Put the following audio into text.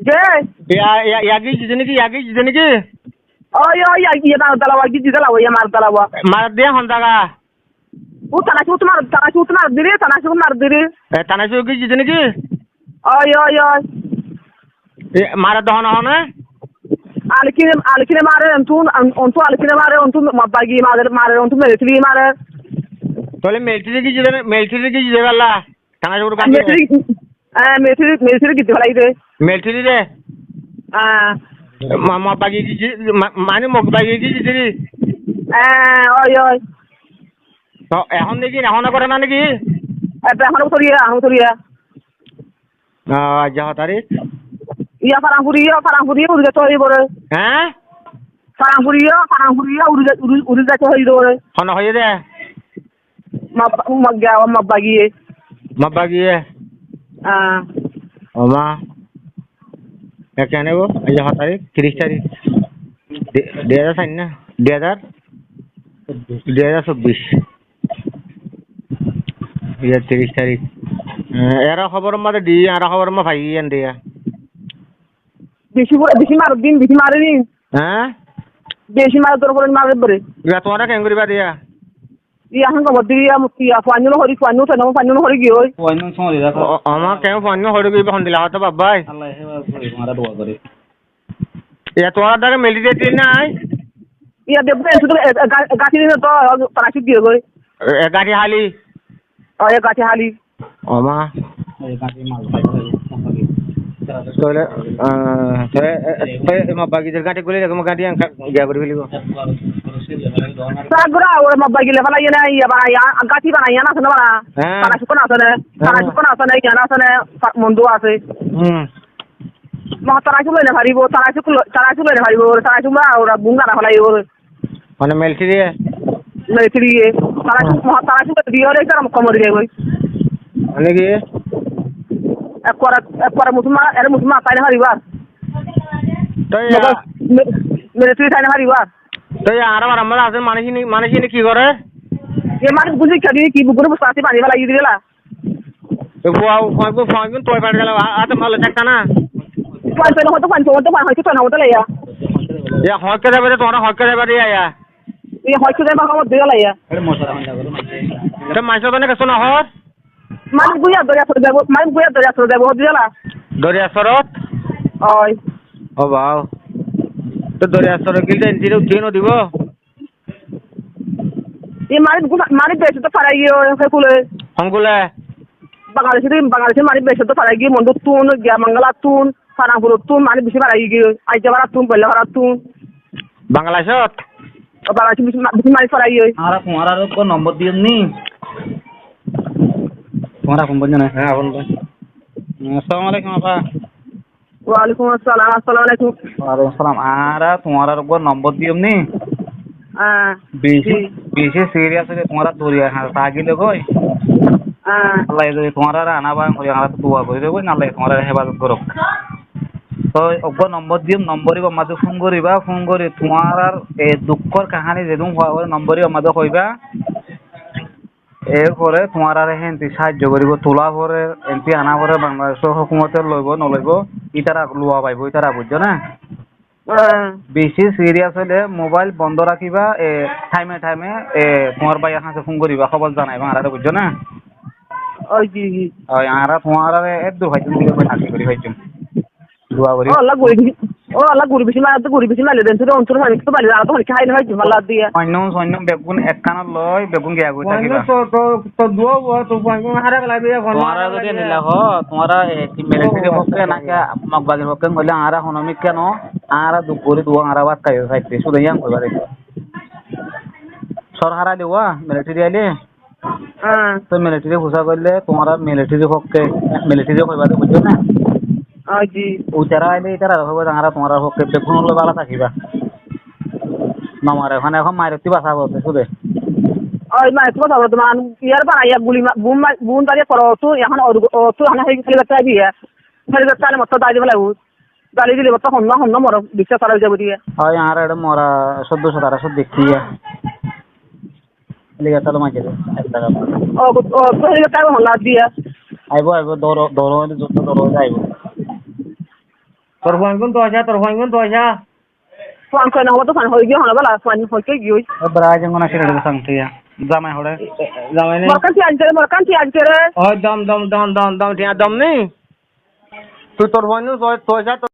যে ইয়াগি জিতে নাকি ওই ইয়ে মার দালাওয়া কি দিলাও ইয়ে মার দালাওয়া মার দিয়ে হন জায়গা ও তানাশু মার দিরে তানাশু কি জিতে নাকি ওই মারা দহন হনে alkine mare ontu alkine mare ontu mabagi mare ontu military mare তাহলে মিলিটারি কি জিতে গেলা তানাশু কাটি military gitu lah itu military রে মবাগি কি মানে মবাগি কি জিতে ওই তো এখন করে না নাকি এখন utoria যা তারিখ iya farangpuri udah coy bore হ্যাঁ farangpuri udah coy bore হন হয়ে দে mabagi ওমা কেন গো যা তারিখ 30 তারিখ 2024 না 2024 30 তারিখ এরা খবর মধ্যে দি আর খবর মা ভাই এন দিয়া বেশি মারিনি হ্যাঁ বেশি মার তোর করে মারবে বরে তোমরা কেন করিবা দিয়া iya han ko dia mutia fanyo hori gi oi fanyo sori da আমার কেন ফোন হড়ে গই ফোন দিলা হতো বাবাই আল্লাহ হেবা করে তোমারা দোয়া করে তোরা দাগে মেলিটেটি নাই iya de ben tu gati ni to parachu gi goi গাড়ি হালি ya gati hali ওমা এই কাটি মাল পাই তোলে মা বাগিদের গাড়ি গুলি দেখো গাড়ি গিয়া করে ফেলিব sagura ora mabagi le bala yana iya ba ya gati bana yana sana bana parachu ko na sana yana sana mundu ase ma parachu le haribo parachu le haribo parachu ma ora bunga na halai ora মানে military parachu diyo re karam komori goi মানে কি ekora musuma sai na haribar তো military sai na haribar তো আর আমার আছে মানসিনি কি করে ye mar buji kadi ki buguru busati pani bala yidila তো ফোন তোই পাড় গেল আতে ভালো থাকতা না pan hoto hoyto na hoto ya হকে যাবে তোরা হকে যাবে রে আয়া ye hoyto de ba ko de la ya আরে মশলা হন লাগলো এটা মাইসো তো না কেসো না হর man guya do ya hodila Dariya সরত oi ও বাও তো দরিয়া সরত গিলতে ইনজিরে উঠিনো দিব ye mari beso to para yo ke kule হংগুলে Bangladesh mari beso to para gi mondo tun gya mangala tun farangpur tun mari bisi para gi ai jabara tun bella para tun বাংলাদেশত Bangladesh bisi mari para gi আর তোমারা কো নম্বর দিওনি তোমারা phone বন্ধ না হ্যাঁ বল আসসালামু আলাইকুম আপা wa alaikum assalam assalamu alaikum ওয়ালাইকুম আসসালাম আর তোমারা কো নম্বর দিওনি বেশি সিরিয়াস হলে তোমারা দরিয়া তাগিলে কই আল্লাহ যদি তোমারা আনাবা করি আমরা দোয়া করে দেব না আল্লাহ তোমারা হেফাজত করুক তো ওগো নম্বর দিম নম্বরই আমাদের ফোন করি তোমার এই দুঃখর কাহিনী যেদুম হওয়ার নম্বরই আমাদের কইবা এরপরে তোমার আর হেনতি সাহায্য করিব তোলা পরে এনতি আনা পরে বাংলাদেশের হুকুমতের লইব নলইব ইতারা লোয়া পাইব ইতারা বুঝছো না বেশি সিরিয়াস হলে মোবাইল বন্ধ রাখিবা টাইমে তোমার ভাই কাছে ফোন করিবা খবর জানাইবা আর বুঝছো না oi ji ওই আর তোমার এক দূর ভাইজন দিকে কই থাকি করি ভাইজন দোয়া করি Allah guri bisi ma le den to ontur mani to bali ala to kai na ji malla dia অন্য বেগুন একখানা লয় বেগুন গিয়া কই থাকিবা তো দুও তো বাঙ্গুন হারা গলা বিয়া কোন তোমারা যদি নিলা হ তোমারা মিলিটারি পক্ষে নাকি মগবাগের পক্ষে কইলে আরা হনমিক কেন আরা দুপুরে দুয়া আরা বাত খাই খাইতে শুধু ইয়াং কইবা রে সরহারা দেওয়া মিলিটারি আইলে তো মিলিটারি ঘোষা করলে তোমরা মিলিটারি পক্ষে মিলিটারি কইবা বুঝছো না জি উতারা আইলে ইতারা হবে আরা তোমার পক্ষে বেগুন লই বালা থাকিবা নমারে ওখানে এখন মাইরতি বাসা করতে শুধু oi ma to da do man yar bana ya guli bun da ya paro to yahan to hana he kali bata bi ya kali bata le mata da bala u dali dile bata honna moro bisa sara jabu dia হয় আর এটা মরা 1400 দেখিয়া লিগা তালো মাঝে একটা to he ta honna dia আইবো দরো যত দরো আইবো তোর ফোন কোন তো আসা Tuan kau nak tu kan hoi gyo hana bala tuan hoi ke gyo. Berai jangan nasi ada sangtia. Zamai hore. জামাই নে Makan ti anjere. ও দম টিয়া দম নেই তুই তোর ফোন তো আসা